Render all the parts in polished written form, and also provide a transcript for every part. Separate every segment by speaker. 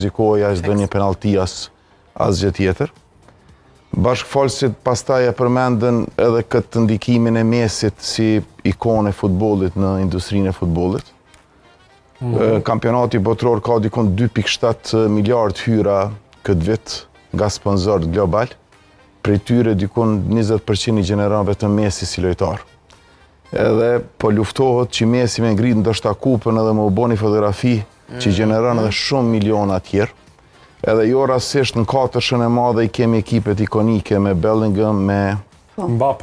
Speaker 1: Rrezikoja çdo një penallti asgjë tjetër. Bashkëfalësit pastaj e përmendën edhe këtë ndikimin e Mesit si ikone e futbollit në industrinë e futbollit. Kampionati botror ka dikon 2.7 miliard hyra këtë vit nga sponsorët global. Prej tyre dikon 20% i gjeneron vetëm Mesi si lojtar. Edhe po luftohet që Mesi me ngrit ndoshta kupën edhe më u boni fotografi që gjeneron edhe shumë miliona tjerë. Edhe jo rastisht në katërshën e madhe i kemi ekipet ikonike me Bellingham, me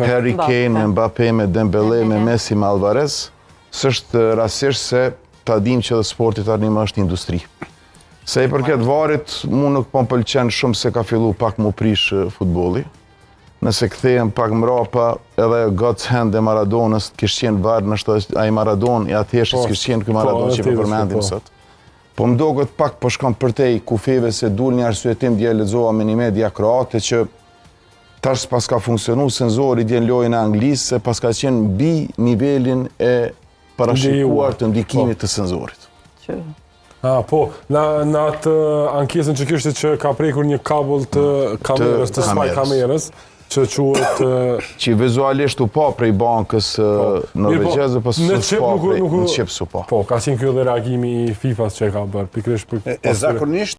Speaker 1: Harry Kane, me Mbappé, me Dembélé, me Messi, me Alvarez. S'është rastisht se ta dim që edhe sporti tani më është industri. Se i përket varit, mu nuk po m'pëlqen shumë se ka fillu pak mu prish futbolli. Nëse kthehem pak mrapa, edhe God's hand e Maradonës kishte qenë var, nështë ai Maradon i atëhershës kishte qenë ky Maradon që po përmendim sot. Po më doket pak po shkon përtej kufeve se dul një arsyetim dje lexova me një media kroate që tash pas ka funksionu senzori dje në lojën e Anglisë se pas ka qenë mbi nivelin e parashikuar të ndikimit të senzorit.
Speaker 2: Po, në atë ankesën që kishte që ka prekur një kabull të kamerës, të spy kamerës, që quhet
Speaker 1: që vizualisht u pa prej bankës norvegjeze, po s'u pa prej në qip s'u pa.
Speaker 2: Po, ka qenë ky edhe reagimi i FIFA-s që e ka bërë pikërisht për
Speaker 3: zakonisht